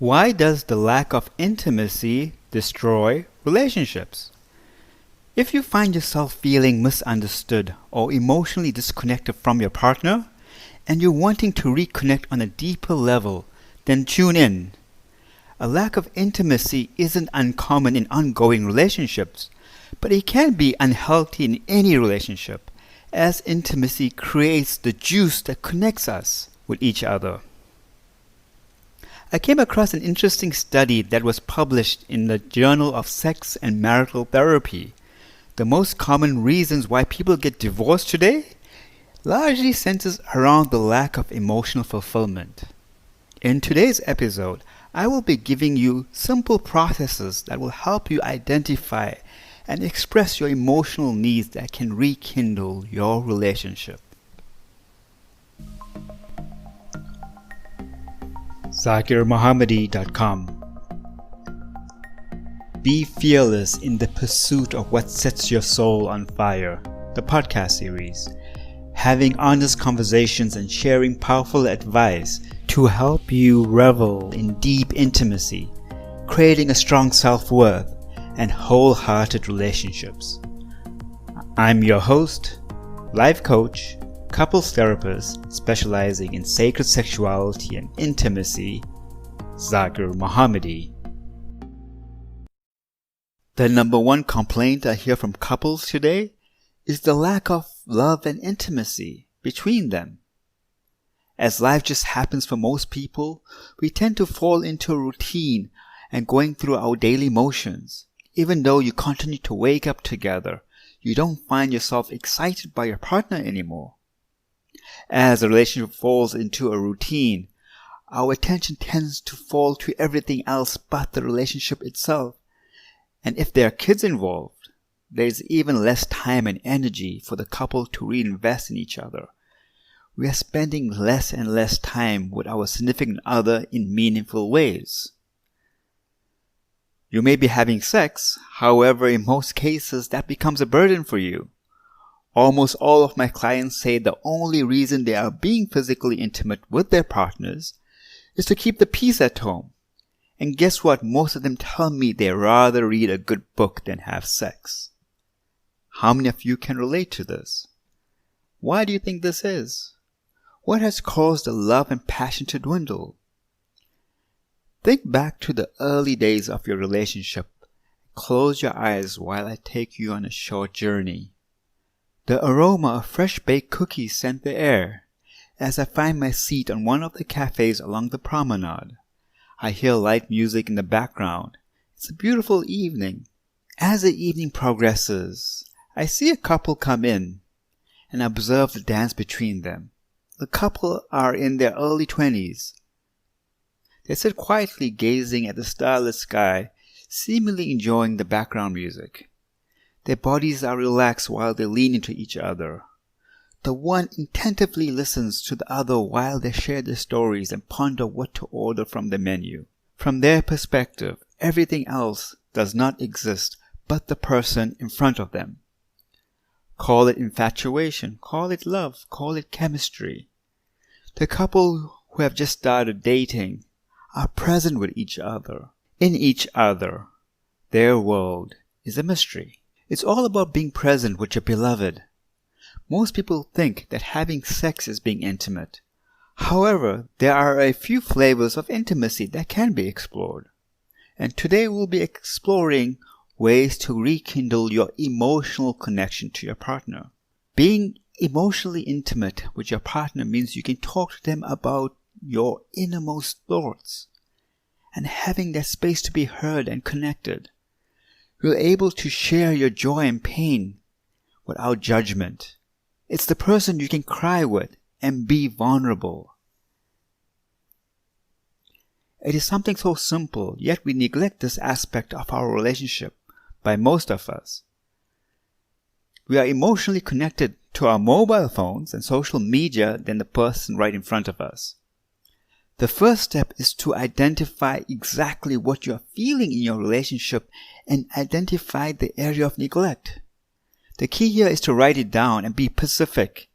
Why does the lack of intimacy destroy relationships? If you find yourself feeling misunderstood or emotionally disconnected from your partner, and you're wanting to reconnect on a deeper level, then tune in. A lack of intimacy isn't uncommon in ongoing relationships, but it can be unhealthy in any relationship, as intimacy creates the juice that connects us with each other. I came across an interesting study that was published in the Journal of Sex and Marital Therapy. The most common reasons why people get divorced today largely centers around the lack of emotional fulfillment. In today's episode, I will be giving you simple processes that will help you identify and express your emotional needs that can rekindle your relationship. ZakirMohammadi.com. Be fearless in the pursuit of what sets your soul on fire, the podcast series. Having honest conversations and sharing powerful advice to help you revel in deep intimacy, creating a strong self-worth, and wholehearted relationships. I'm your host, life coach, couples therapist specializing in sacred sexuality and intimacy, Zakir Mohammadi. The number one complaint I hear from couples today is the lack of love and intimacy between them. As life just happens for most people, we tend to fall into a routine and going through our daily motions. Even though you continue to wake up together, you don't find yourself excited by your partner anymore. As the relationship falls into a routine, our attention tends to fall to everything else but the relationship itself. And if there are kids involved, there is even less time and energy for the couple to reinvest in each other. We are spending less and less time with our significant other in meaningful ways. You may be having sex, however, in most cases that becomes a burden for you. Almost all of my clients say the only reason they are being physically intimate with their partners is to keep the peace at home. And guess what? Most of them tell me they'd rather read a good book than have sex. How many of you can relate to this? Why do you think this is? What has caused the love and passion to dwindle? Think back to the early days of your relationship. Close your eyes while I take you on a short journey. The aroma of fresh baked cookies scent the air as I find my seat on one of the cafes along the promenade. I hear light music in the background. It's a beautiful evening. As the evening progresses, I see a couple come in and observe the dance between them. The couple are in their early 20s. They sit quietly gazing at the starless sky, seemingly enjoying the background music. Their bodies are relaxed while they lean into each other. The one attentively listens to the other while they share their stories and ponder what to order from the menu. From their perspective, everything else does not exist but the person in front of them. Call it infatuation, call it love, call it chemistry. The couple who have just started dating are present with each other. In each other, their world is a mystery. It's all about being present with your beloved. Most people think that having sex is being intimate. However, there are a few flavors of intimacy that can be explored. And today we'll be exploring ways to rekindle your emotional connection to your partner. Being emotionally intimate with your partner means you can talk to them about your innermost thoughts and having that space to be heard and connected. You're able to share your joy and pain without judgment. It's the person you can cry with and be vulnerable. It is something so simple, yet we neglect this aspect of our relationship by most of us. We are emotionally connected to our mobile phones and social media than the person right in front of us. The first step is to identify exactly what you are feeling in your relationship and identify the area of neglect. The key here is to write it down and be specific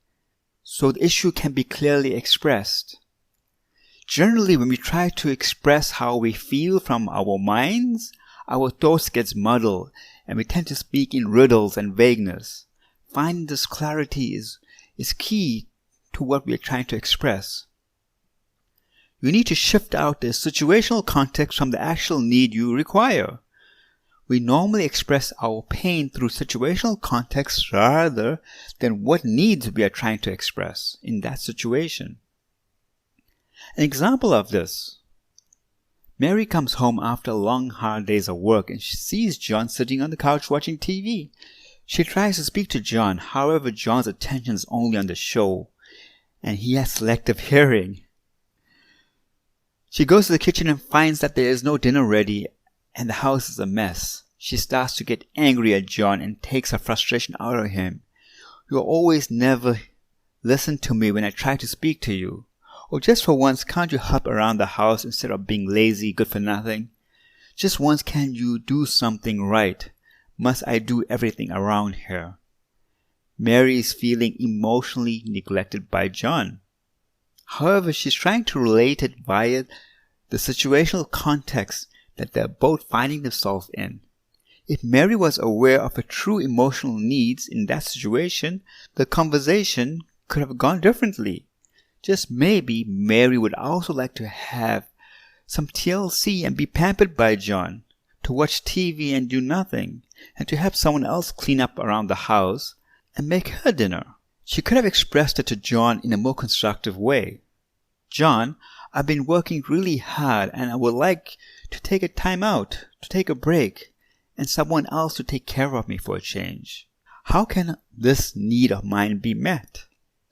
so the issue can be clearly expressed. Generally, when we try to express how we feel from our minds, our thoughts get muddled and we tend to speak in riddles and vagueness. Finding this clarity is key to what we are trying to express. You need to shift out the situational context from the actual need you require. We normally express our pain through situational context rather than what needs we are trying to express in that situation. An example of this: Mary comes home after long hard days of work and she sees John sitting on the couch watching TV. She tries to speak to John, however John's attention is only on the show and he has selective hearing. She goes to the kitchen and finds that there is no dinner ready and the house is a mess. She starts to get angry at John and takes her frustration out of him. You always never listen to me when I try to speak to you. Or just for once, can't you help around the house instead of being lazy, good for nothing? Just once, can you do something right? Must I do everything around here? Mary is feeling emotionally neglected by John. However, she's trying to relate it via the situational context that they're both finding themselves in. If Mary was aware of her true emotional needs in that situation, the conversation could have gone differently. Just maybe Mary would also like to have some TLC and be pampered by John, to watch TV and do nothing, and to have someone else clean up around the house and make her dinner. She could have expressed it to John in a more constructive way. John, I've been working really hard and I would like to take a time out, to take a break, and someone else to take care of me for a change. How can this need of mine be met?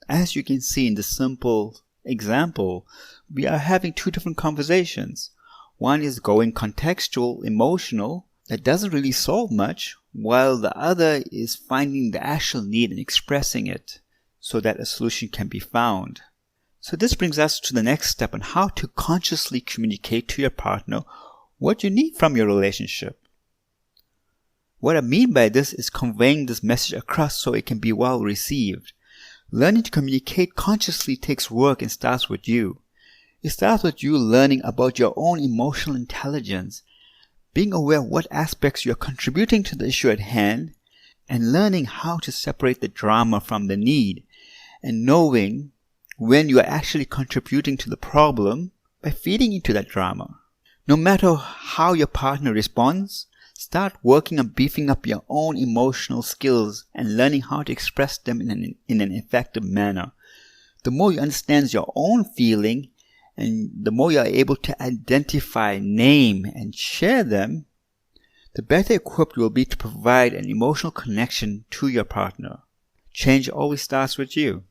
As you can see in the simple example, we are having two different conversations. One is going contextual, emotional, that doesn't really solve much, while the other is finding the actual need and expressing it so that a solution can be found. So this brings us to the next step on how to consciously communicate to your partner what you need from your relationship. What I mean by this is conveying this message across so it can be well received. Learning to communicate consciously takes work and starts with you. It starts with you learning about your own emotional intelligence, being aware of what aspects you are contributing to the issue at hand, and learning how to separate the drama from the need, and knowing when you are actually contributing to the problem by feeding into that drama. No matter how your partner responds, start working on beefing up your own emotional skills and learning how to express them in an effective manner. The more you understand your own feeling and the more you are able to identify, name, and share them, the better equipped you will be to provide an emotional connection to your partner. Change always starts with you.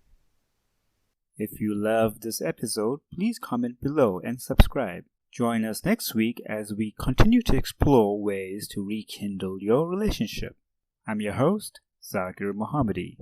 If you loved this episode, please comment below and subscribe. Join us next week as we continue to explore ways to rekindle your relationship. I'm your host, Zakir Mohammadi.